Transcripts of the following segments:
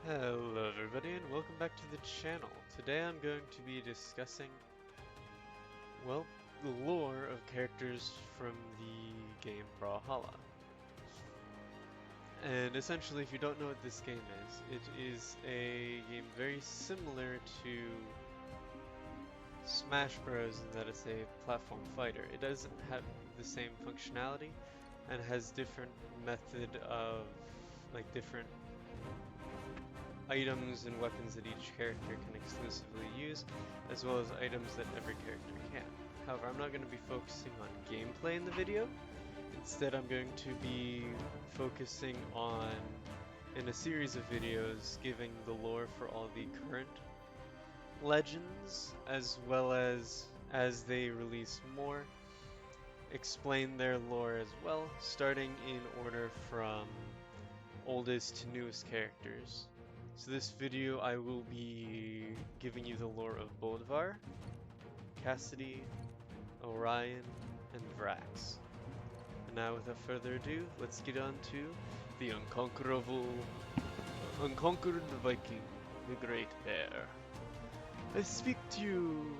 Hello everybody and welcome back to the channel. Today I'm going to be discussing, well, the lore of characters from the game Brawlhalla. And essentially, if you don't know what this game is, it is a game very similar to Smash Bros. In that it's a platform fighter. It doesn't have the same functionality and has different method of, different items and weapons that each character can exclusively use, as well as items that every character can. However, I'm not going to be focusing on gameplay in the video. Instead, I'm going to be focusing on, in a series of videos, giving the lore for all the current legends, as well as they release more, explain their lore as well, starting in order from oldest to newest characters. So this video I will be giving you the lore of Bodvar, Cassidy, Orion, and Vraxx. And now without further ado, let's get on to the unconquered Viking, the Great Bear. I speak, you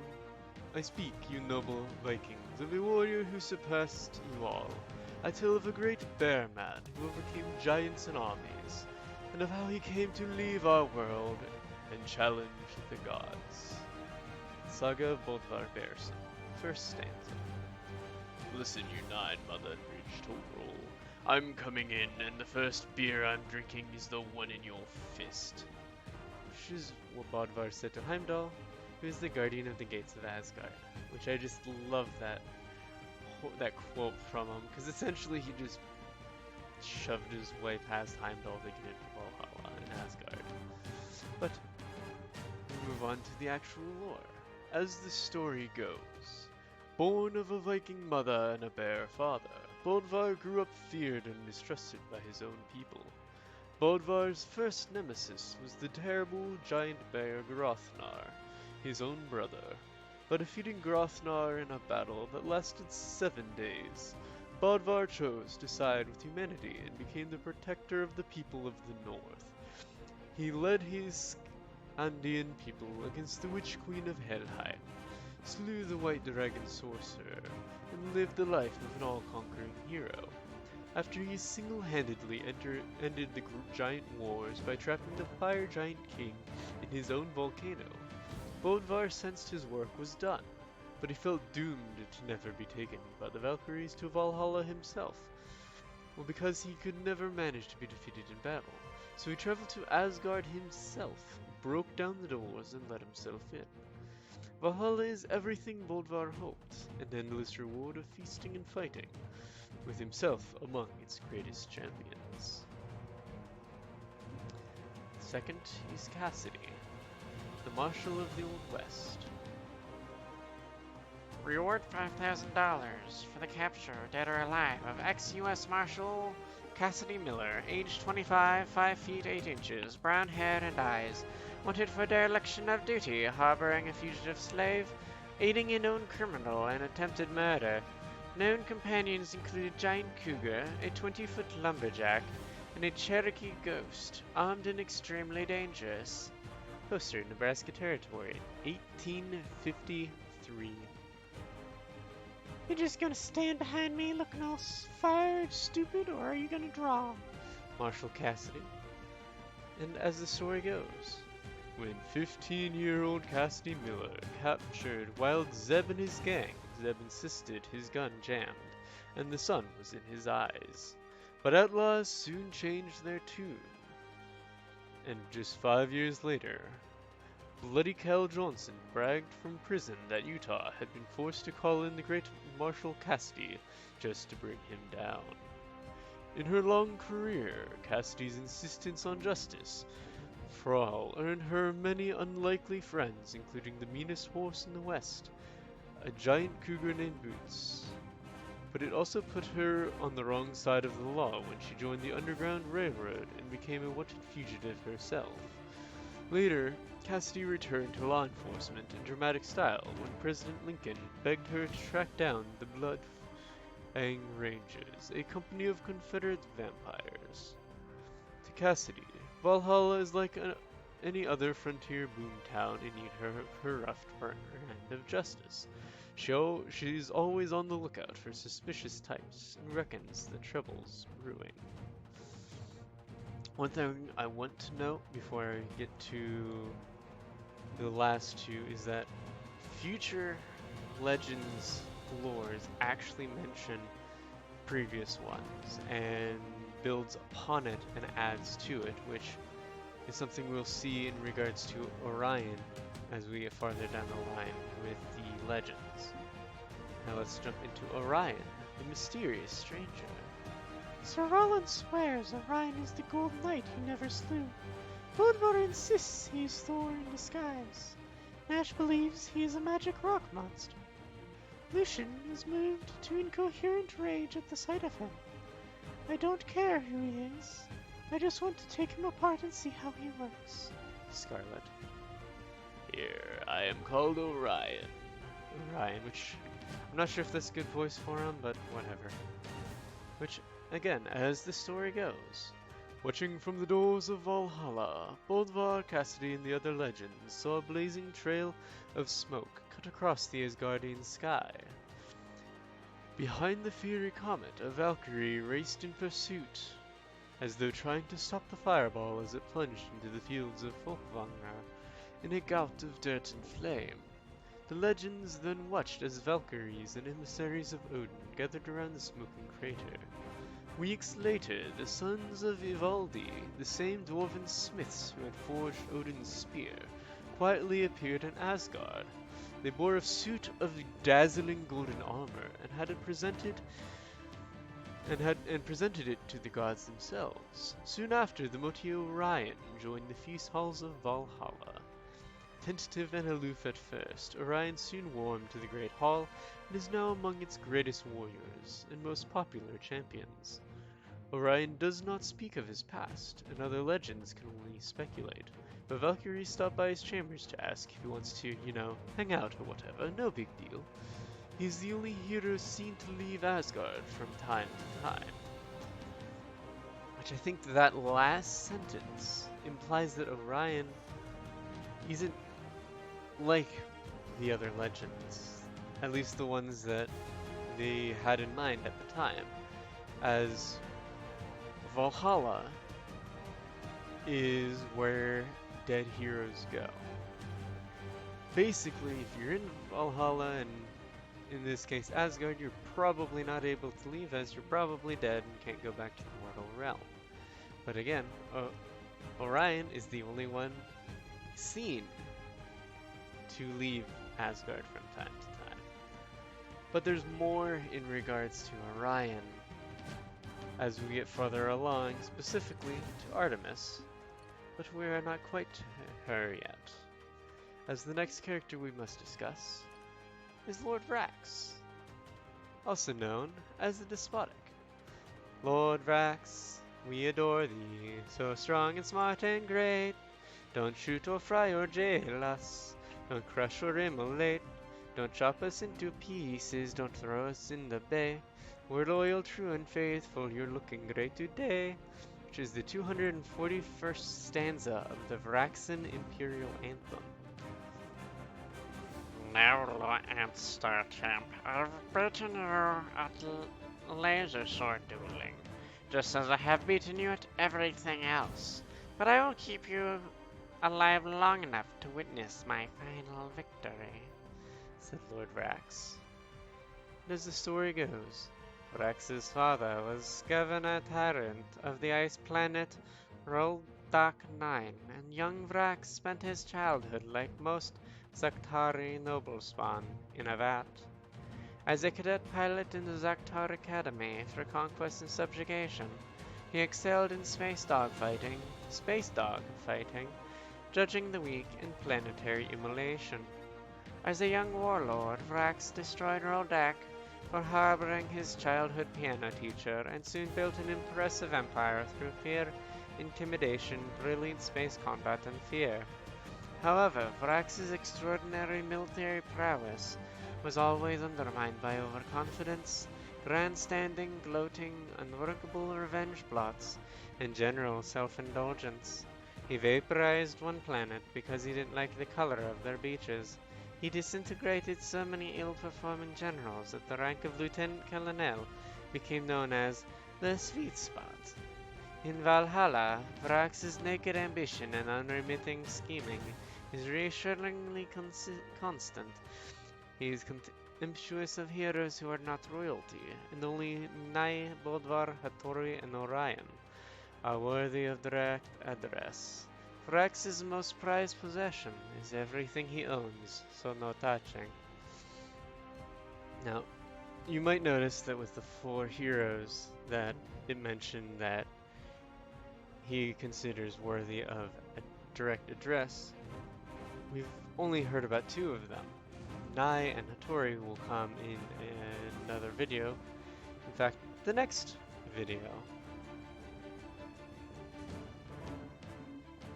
noble Vikings, of a warrior who surpassed you all. I tell of a great bear man who overcame giants and armies, and of how he came to leave our world and challenge the gods. Saga of Bodvar Bearson, first stanza. Listen, you nine-mothered ridge total. I'm coming in, and the first beer I'm drinking is the one in your fist. Which is what Bodvar said to Heimdall, who is the guardian of the gates of Asgard. Which I just love that quote from him, because essentially he just shoved his way past Heimdall to get into Brawlhalla in Asgard. But we move on to the actual lore. As the story goes, born of a Viking mother and a bear father, Bodvar grew up feared and mistrusted by his own people. Bodvar's first nemesis was the terrible giant bear Grothnarr, his own brother. But defeating Grothnarr in a battle that lasted 7 days, Bodvar chose to side with humanity and became the protector of the people of the north. He led his Andean people against the Witch Queen of Helheim, slew the White Dragon sorcerer, and lived the life of an all-conquering hero. After he single-handedly ended the giant wars by trapping the Fire Giant King in his own volcano, Bodvar sensed his work was done, but he felt doomed to never be taken by the Valkyries to Valhalla himself. Well, because he could never manage to be defeated in battle, so he traveled to Asgard himself, broke down the doors, and let himself in. Valhalla is everything Bodvar hoped, an endless reward of feasting and fighting, with himself among its greatest champions. Second is Cassidy, the Marshal of the Old West. Reward $5,000 for the capture, dead or alive, of ex-U.S. Marshal Cassidy Miller, age 25, 5 feet 8 inches, brown hair and eyes, wanted for dereliction of duty, harboring a fugitive slave, aiding a known criminal, and attempted murder. Known companions included Giant Cougar, a 20-foot lumberjack, and a Cherokee Ghost, armed and extremely dangerous. Poster, Nebraska Territory, 1853. You just gonna stand behind me looking all fired, stupid, or are you gonna draw? Marshal Cassidy. And as the story goes, when 15-year-old Cassidy Miller captured Wild Zeb and his gang, Zeb insisted his gun jammed, and the sun was in his eyes. But outlaws soon changed their tune. And just 5 years later, Bloody Cal Johnson bragged from prison that Utah had been forced to call in the great Marshal Cassidy just to bring him down. In her long career, Cassidy's insistence on justice for all earned her many unlikely friends, including the meanest horse in the West, a giant cougar named Boots. But it also put her on the wrong side of the law when she joined the Underground Railroad and became a wanted fugitive herself. Later, Cassidy returned to law enforcement in dramatic style when President Lincoln begged her to track down the Blood Rangers, a company of Confederate vampires. To Cassidy, Valhalla is like any other frontier boomtown in need her rough partner hand of justice. She's always on the lookout for suspicious types and reckons the trouble's brewing. One thing I want to note before I get to the last two is that future Legends lores actually mention previous ones and builds upon it and adds to it, which is something we'll see in regards to Orion as we get farther down the line with the legends. Now let's jump into Orion, the mysterious stranger. Sir Roland swears Orion is the Golden Knight he never slew. Bodvar insists he is Thor in disguise. Nash believes he is a magic rock monster. Lucian is moved to incoherent rage at the sight of him. I don't care who he is. I just want to take him apart and see how he works. Scarlet. Here, I am called Orion. Orion, which I'm not sure if that's a good voice for him, but whatever. Which, again, as the story goes, watching from the doors of Valhalla, Bodvar, Cassidy, and the other legends saw a blazing trail of smoke cut across the Asgardian sky. Behind the fiery comet, a Valkyrie raced in pursuit, as though trying to stop the fireball as it plunged into the fields of Folkvanger in a gout of dirt and flame. The legends then watched as Valkyries and emissaries of Odin gathered around the smoking crater. Weeks later, the sons of Ivaldi, the same dwarven smiths who had forged Odin's spear, quietly appeared in Asgard. They bore a suit of dazzling golden armor and had it presented it to the gods themselves. Soon after, the mighty Orion joined the feast halls of Valhalla. Tentative and aloof at first, Orion soon warmed to the Great Hall and is now among its greatest warriors and most popular champions. Orion does not speak of his past, and other legends can only speculate, but Valkyrie stopped by his chambers to ask if he wants to, hang out or whatever, no big deal. He's the only hero seen to leave Asgard from time to time. Which I think that last sentence implies that Orion isn't like the other legends, at least the ones that they had in mind at the time, as Valhalla is where dead heroes go. Basically, if you're in Valhalla, and in this case Asgard, you're probably not able to leave as you're probably dead and can't go back to the mortal realm. But again, Orion is the only one seen to leave Asgard from time to time. But there's more in regards to Orion as we get further along, specifically to Artemis, but we are not quite to her yet, as the next character we must discuss is Lord Vraxx, also known as the Despotic. Lord Vraxx, we adore thee, so strong and smart and great. Don't shoot or fry or jail us, don't crush or immolate, don't chop us into pieces, don't throw us in the bay. We're loyal, true, and faithful, you're looking great today. Which is the 241st stanza of the Vraxxan Imperial Anthem. Now, Lord Amstar Champ, I've beaten you at laser sword dueling, just as I have beaten you at everything else. But I will keep you alive long enough to witness my final victory, said Lord Vraxx. And as the story goes, Vraxx's father was governor tyrant of the ice planet Roldak 9, and young Vraxx spent his childhood like most Zaktari noblespawn in a vat. As a cadet pilot in the Zaktar Academy for conquest and subjugation, he excelled in space dog fighting, judging the weak, and planetary immolation. As a young warlord, Vraxx destroyed Roldak for harboring his childhood piano teacher, and soon built an impressive empire through fear, intimidation, brilliant space combat, and fear. However, Vraxx's extraordinary military prowess was always undermined by overconfidence, grandstanding, gloating, unworkable revenge plots, and general self-indulgence. He vaporized one planet because he didn't like the color of their beaches. He disintegrated so many ill-performing generals that the rank of Lieutenant Colonel became known as the sweet spot. In Valhalla, Vraxx's naked ambition and unremitting scheming is reassuringly constant. He is contemptuous of heroes who are not royalty, and only Nai, Bodvar, Hattori, and Orion are worthy of direct address. Vraxx's most prized possession is everything he owns, so no touching. Now, you might notice that with the 4 heroes that it mentioned that he considers worthy of a direct address, we've only heard about 2 of them. Nai and Hattori will come in another video. In fact, the next video.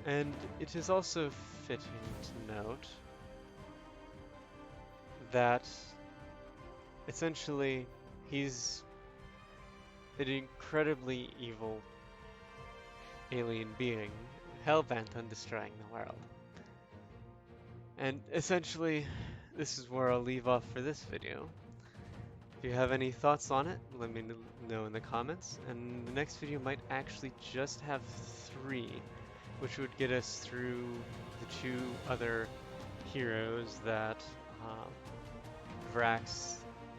And it is also fitting to note that essentially he's an incredibly evil alien being, hell-bent on destroying the world. And essentially, this is where I'll leave off for this video. If you have any thoughts on it, let me know in the comments. And the next video might actually just have 3, which would get us through the 2 other heroes that Vraxx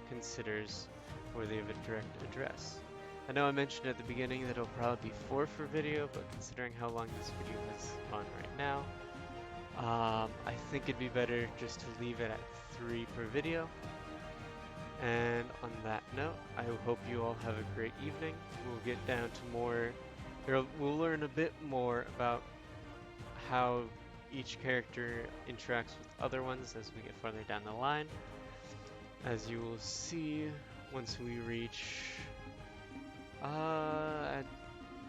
considers worthy of a direct address. I know I mentioned at the beginning that it'll probably be 4 per video, but considering how long this video is on right now, I think it'd be better just to leave it at 3 per video. And on that note, I hope you all have a great evening. We'll get down to more, we'll learn a bit more about how each character interacts with other ones as we get farther down the line. As you will see once we reach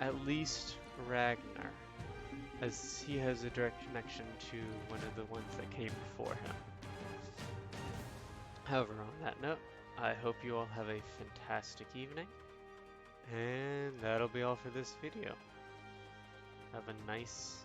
at least Ragnar, as he has a direct connection to one of the ones that came before him. However, on that note, I hope you all have a fantastic evening, and that'll be all for this video. Have a nice